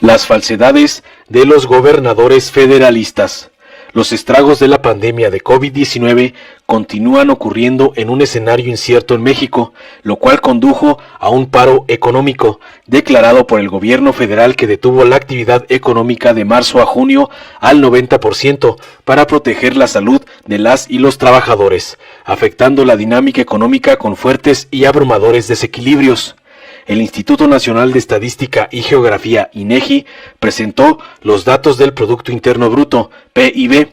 Las falsedades de los gobernadores federalistas. Los estragos de la pandemia de COVID-19 continúan ocurriendo en un escenario incierto en México, lo cual condujo a un paro económico, declarado por el gobierno federal, que detuvo la actividad económica de marzo a junio al 90% para proteger la salud de las y los trabajadores, afectando la dinámica económica con fuertes y abrumadores desequilibrios. El Instituto Nacional de Estadística y Geografía, INEGI, presentó los datos del Producto Interno Bruto, PIB,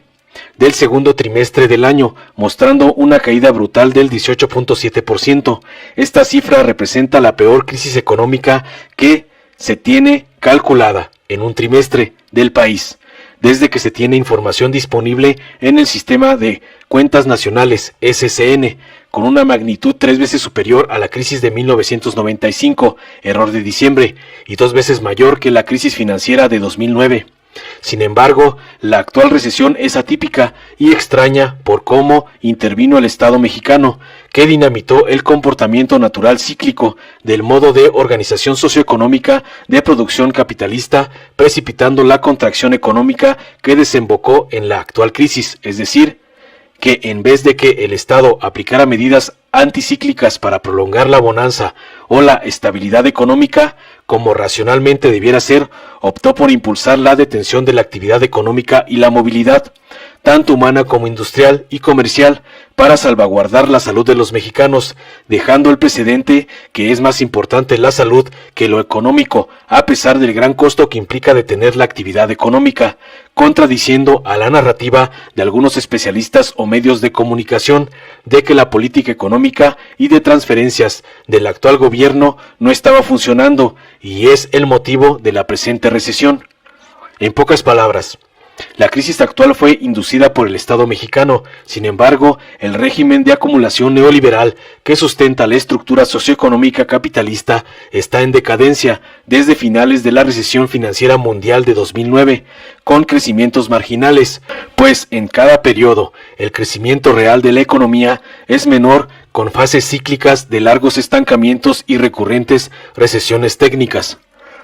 del segundo trimestre del año, mostrando una caída brutal del 18.7%. Esta cifra representa la peor crisis económica que se tiene calculada en un trimestre del país, desde que se tiene información disponible en el Sistema de Cuentas Nacionales, SCN, con una magnitud 3 veces superior a la crisis de 1995, error de diciembre, y 2 veces mayor que la crisis financiera de 2009. Sin embargo, la actual recesión es atípica y extraña por cómo intervino el Estado mexicano, que dinamitó el comportamiento natural cíclico del modo de organización socioeconómica de producción capitalista, precipitando la contracción económica que desembocó en la actual crisis, es decir, que en vez de que el Estado aplicara medidas anticíclicas para prolongar la bonanza o la estabilidad económica, como racionalmente debiera ser, optó por impulsar la detención de la actividad económica y la movilidad, tanto humana como industrial y comercial, para salvaguardar la salud de los mexicanos, dejando el precedente que es más importante la salud que lo económico, a pesar del gran costo que implica detener la actividad económica, contradiciendo a la narrativa de algunos especialistas o medios de comunicación de que la política económica y de transferencias del actual gobierno no estaba funcionando y es el motivo de la presente recesión. En pocas palabras, la crisis actual fue inducida por el Estado mexicano. Sin embargo, el régimen de acumulación neoliberal que sustenta la estructura socioeconómica capitalista está en decadencia desde finales de la recesión financiera mundial de 2009, con crecimientos marginales, pues en cada periodo el crecimiento real de la economía es menor, con fases cíclicas de largos estancamientos y recurrentes recesiones técnicas.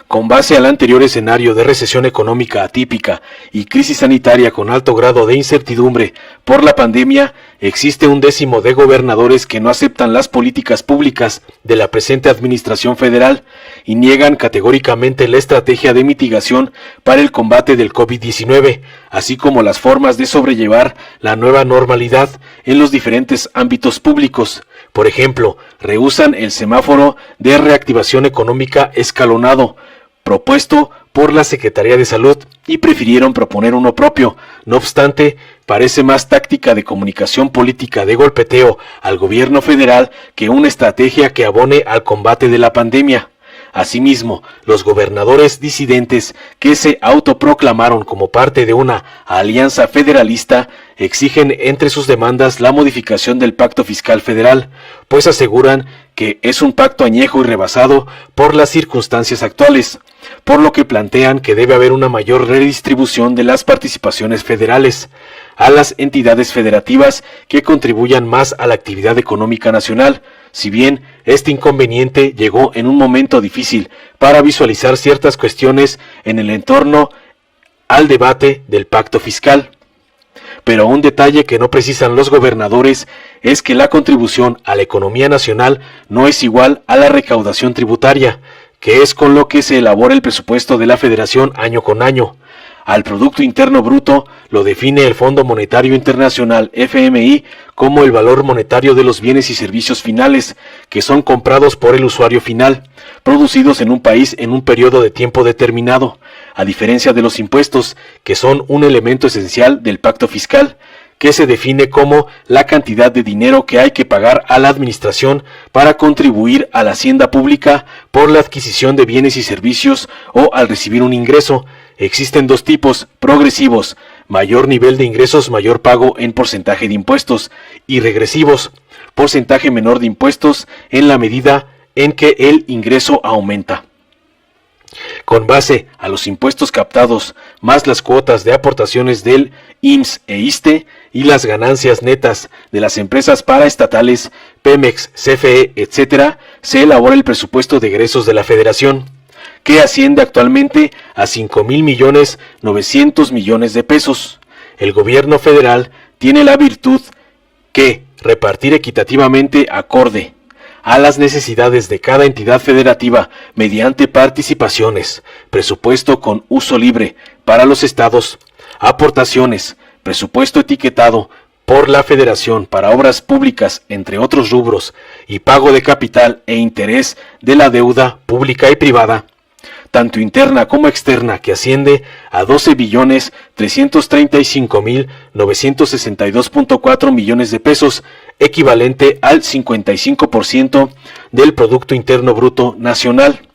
Con base al anterior escenario de recesión económica atípica y crisis sanitaria con alto grado de incertidumbre por la pandemia, existe un décimo de gobernadores que no aceptan las políticas públicas de la presente administración federal y niegan categóricamente la estrategia de mitigación para el combate del COVID-19, así como las formas de sobrellevar la nueva normalidad en los diferentes ámbitos públicos. Por ejemplo, rehúsan el semáforo de reactivación económica escalonado propuesto por la Secretaría de Salud y prefirieron proponer uno propio. No obstante, parece más táctica de comunicación política de golpeteo al gobierno federal que una estrategia que abone al combate de la pandemia. Asimismo, los gobernadores disidentes que se autoproclamaron como parte de una alianza federalista exigen entre sus demandas la modificación del Pacto Fiscal Federal, pues aseguran que es un pacto añejo y rebasado por las circunstancias actuales, por lo que plantean que debe haber una mayor redistribución de las participaciones federales a las entidades federativas que contribuyan más a la actividad económica nacional. Si bien este inconveniente llegó en un momento difícil para visualizar ciertas cuestiones en el entorno al debate del pacto fiscal. Pero un detalle que no precisan los gobernadores es que la contribución a la economía nacional no es igual a la recaudación tributaria, que es con lo que se elabora el presupuesto de la Federación año con año. Al Producto Interno Bruto lo define el Fondo Monetario Internacional, FMI, como el valor monetario de los bienes y servicios finales que son comprados por el usuario final, producidos en un país en un periodo de tiempo determinado, a diferencia de los impuestos, que son un elemento esencial del pacto fiscal, que se define como la cantidad de dinero que hay que pagar a la administración para contribuir a la hacienda pública por la adquisición de bienes y servicios o al recibir un ingreso. Existen dos tipos: progresivos, mayor nivel de ingresos, mayor pago en porcentaje de impuestos, y regresivos, porcentaje menor de impuestos en la medida en que el ingreso aumenta. Con base a los impuestos captados, más las cuotas de aportaciones del IMSS e ISSSTE y las ganancias netas de las empresas paraestatales, Pemex, CFE, etc., se elabora el presupuesto de egresos de la Federación, que asciende actualmente a 5.900.000 millones de pesos. El gobierno federal tiene la virtud que repartir equitativamente acorde a las necesidades de cada entidad federativa mediante participaciones, presupuesto con uso libre para los estados, aportaciones, presupuesto etiquetado por la Federación para obras públicas, entre otros rubros, y pago de capital e interés de la deuda pública y privada, tanto interna como externa, que asciende a 12.335.962.4 millones de pesos, equivalente al 55% del Producto Interno Bruto Nacional.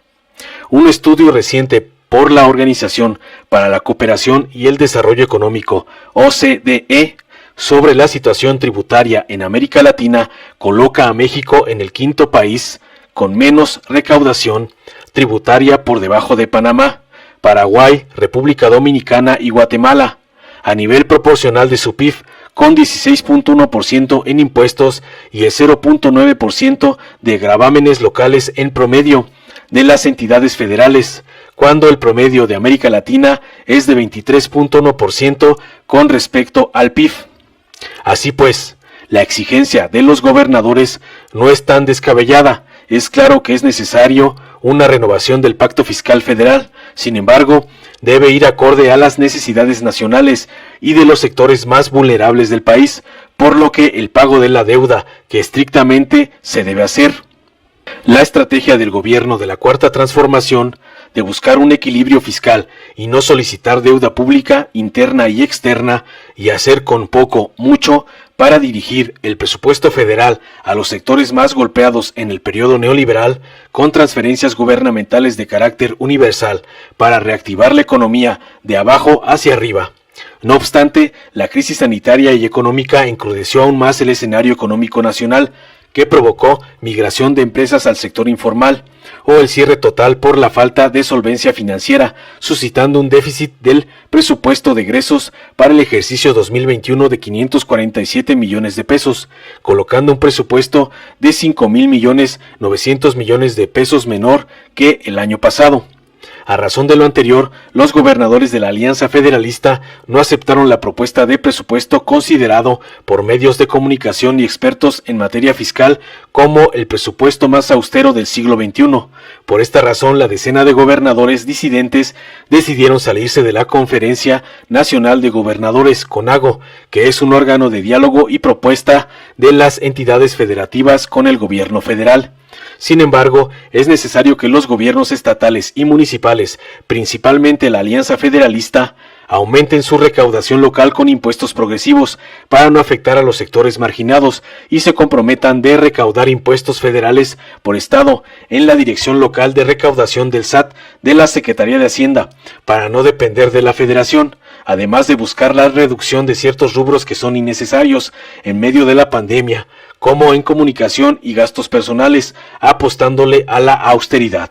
Un estudio reciente por la Organización para la Cooperación y el Desarrollo Económico, OCDE, sobre la situación tributaria en América Latina coloca a México en el quinto país con menos recaudación tributaria, por debajo de Panamá, Paraguay, República Dominicana y Guatemala, a nivel proporcional de su PIB, con 16.1% en impuestos y el 0.9% de gravámenes locales en promedio de las entidades federales, cuando el promedio de América Latina es de 23.1% con respecto al PIB. Así pues, la exigencia de los gobernadores no es tan descabellada. Es claro que es necesario una renovación del Pacto Fiscal Federal. Sin embargo, debe ir acorde a las necesidades nacionales y de los sectores más vulnerables del país, por lo que el pago de la deuda que estrictamente se debe hacer. La estrategia del gobierno de la Cuarta Transformación de buscar un equilibrio fiscal y no solicitar deuda pública interna y externa, y hacer con poco mucho para dirigir el presupuesto federal a los sectores más golpeados en el periodo neoliberal, con transferencias gubernamentales de carácter universal para reactivar la economía de abajo hacia arriba. No obstante, la crisis sanitaria y económica encrudeció aún más el escenario económico nacional, que provocó migración de empresas al sector informal, o el cierre total por la falta de solvencia financiera, suscitando un déficit del presupuesto de egresos para el ejercicio 2021 de 547 millones de pesos, colocando un presupuesto de 5.900.000 millones de pesos menor que el año pasado. A razón de lo anterior, los gobernadores de la Alianza Federalista no aceptaron la propuesta de presupuesto considerado por medios de comunicación y expertos en materia fiscal como el presupuesto más austero del siglo XXI. Por esta razón, la decena de gobernadores disidentes decidieron salirse de la Conferencia Nacional de Gobernadores, CONAGO, que es un órgano de diálogo y propuesta de las entidades federativas con el gobierno federal. Sin embargo, es necesario que los gobiernos estatales y municipales, principalmente la Alianza Federalista, aumenten su recaudación local con impuestos progresivos para no afectar a los sectores marginados, y se comprometan de recaudar impuestos federales por estado en la Dirección Local de Recaudación del SAT de la Secretaría de Hacienda, para no depender de la Federación, además de buscar la reducción de ciertos rubros que son innecesarios en medio de la pandemia, como en comunicación y gastos personales, apostándole a la austeridad.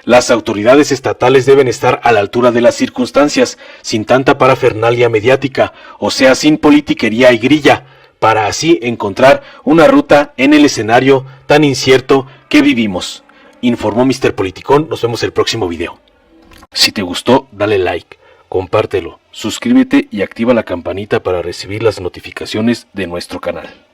Las autoridades estatales deben estar a la altura de las circunstancias, sin tanta parafernalia mediática, o sea, sin politiquería y grilla, para así encontrar una ruta en el escenario tan incierto que vivimos. Informó Mr. Politicón. Nos vemos el próximo video. Si te gustó, dale like, compártelo, suscríbete y activa la campanita para recibir las notificaciones de nuestro canal.